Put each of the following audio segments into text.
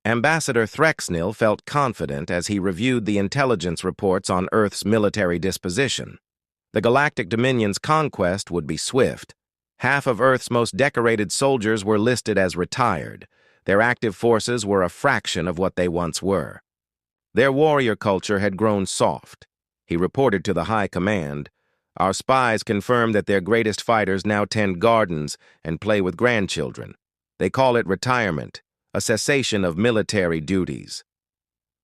Ambassador Threksnil felt confident as he reviewed the intelligence reports on Earth's military disposition. The Galactic Dominion's conquest would be swift. Half of Earth's most decorated soldiers were listed as retired. Their active forces were a fraction of what they once were. Their warrior culture had grown soft. He reported to the High Command. Our spies confirmed that their greatest fighters now tend gardens and play with grandchildren. They call it retirement, a cessation of military duties.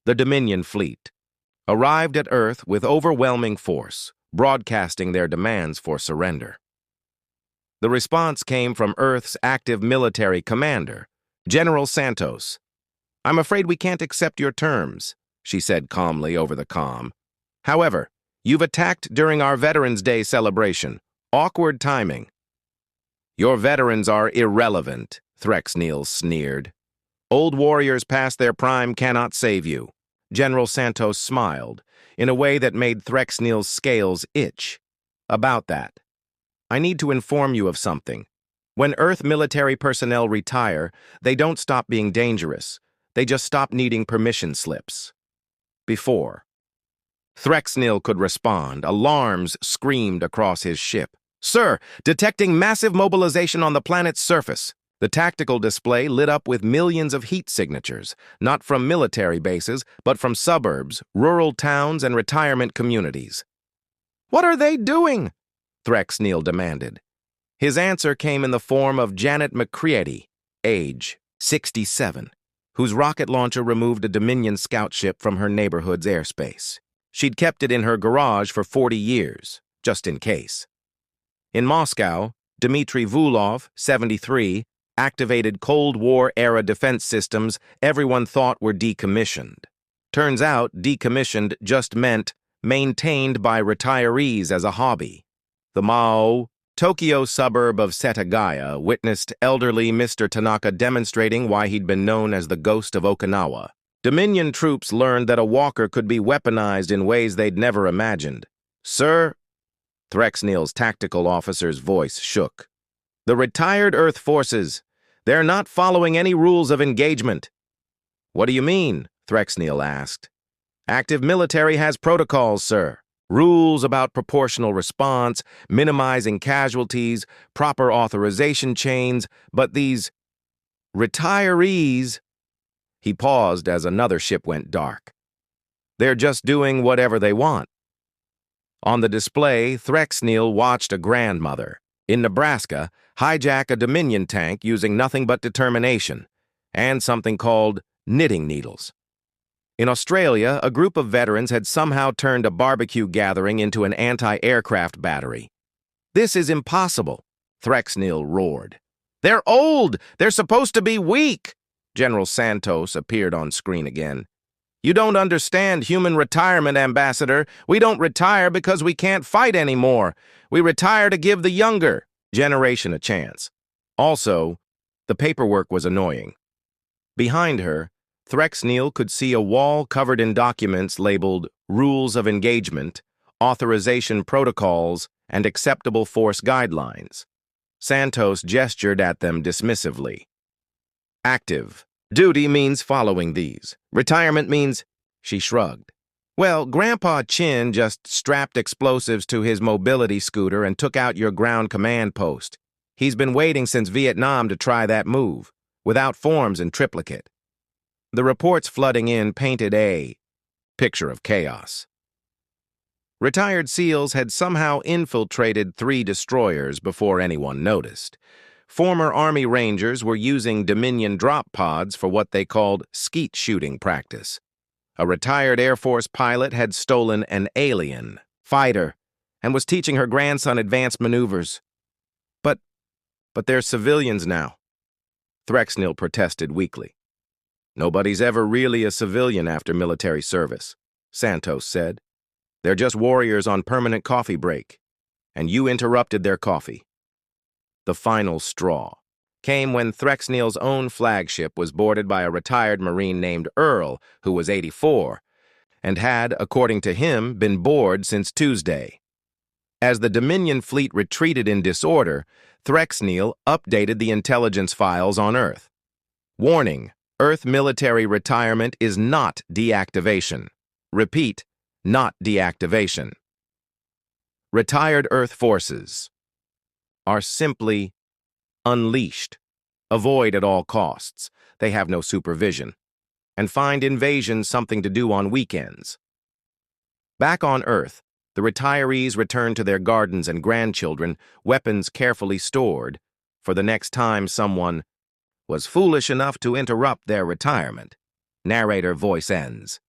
The Dominion fleet arrived at Earth with overwhelming force, broadcasting their demands for surrender. The response came from Earth's active military commander, General Santos. "I'm afraid we can't accept your terms," she said calmly over the comm. "However, you've attacked during our Veterans Day celebration. Awkward timing." "Your veterans are irrelevant," Threksnil sneered. "Old warriors past their prime cannot save you." General Santos smiled, in a way that made Threksnil's scales itch. "About that, I need to inform you of something. When Earth military personnel retire, they don't stop being dangerous. They just stop needing permission slips." Before Threksnil could respond, alarms screamed across his ship. "Sir, detecting massive mobilization on the planet's surface." The tactical display lit up with millions of heat signatures, not from military bases, but from suburbs, rural towns, and retirement communities. "What are they doing?" Threksnil demanded. His answer came in the form of Janet McCready, age 67, whose rocket launcher removed a Dominion scout ship from her neighborhood's airspace. She'd kept it in her garage for 40 years, just in case. In Moscow, Dmitry Vulov, 73, activated Cold War-era defense systems everyone thought were decommissioned. Turns out, decommissioned just meant maintained by retirees as a hobby. The Mao, Tokyo suburb of Setagaya, witnessed elderly Mr. Tanaka demonstrating why he'd been known as the Ghost of Okinawa. Dominion troops learned that a walker could be weaponized in ways they'd never imagined. "Sir," Threksnil's tactical officer's voice shook. "The retired Earth forces, they're not following any rules of engagement." "What do you mean?" Threksnil asked. "Active military has protocols, sir. Rules about proportional response, minimizing casualties, proper authorization chains, but these retirees..." He paused as another ship went dark. "They're just doing whatever they want." On the display, Threksnil watched a grandmother, in Nebraska, hijack a Dominion tank using nothing but determination, and something called knitting needles. In Australia, a group of veterans had somehow turned a barbecue gathering into an anti-aircraft battery. "This is impossible," Threksnil roared. "They're old! They're supposed to be weak!" General Santos appeared on screen again. "You don't understand human retirement, Ambassador. We don't retire because we can't fight anymore. We retire to give the younger generation a chance." Also, the paperwork was annoying. Behind her, Threksnil could see a wall covered in documents labeled Rules of Engagement, Authorization Protocols, and Acceptable Force Guidelines. Santos gestured at them dismissively. "Active duty means following these. Retirement means..." She shrugged. "Well, Grandpa Chin just strapped explosives to his mobility scooter and took out your ground command post. He's been waiting since Vietnam to try that move, without forms and triplicate." The reports flooding in painted a picture of chaos. Retired SEALs had somehow infiltrated 3 destroyers before anyone noticed. Former Army Rangers were using Dominion drop pods for what they called skeet shooting practice. A retired Air Force pilot had stolen an alien fighter and was teaching her grandson advanced maneuvers. But they're civilians now," Threksnil protested weakly. "Nobody's ever really a civilian after military service," Santos said. "They're just warriors on permanent coffee break, and you interrupted their coffee." The final straw came when Threksnil's own flagship was boarded by a retired Marine named Earl, who was 84, and had, according to him, been bored since Tuesday. As the Dominion fleet retreated in disorder, Threksnil updated the intelligence files on Earth. "Warning, Earth military retirement is not deactivation. Repeat, not deactivation. Retired Earth forces are simply unleashed. Avoid at all costs. They have no supervision. And find invasion something to do on weekends. Back on Earth, the retirees return to their gardens and grandchildren, weapons carefully stored, for the next time someone was foolish enough to interrupt their retirement. Narrator voice ends.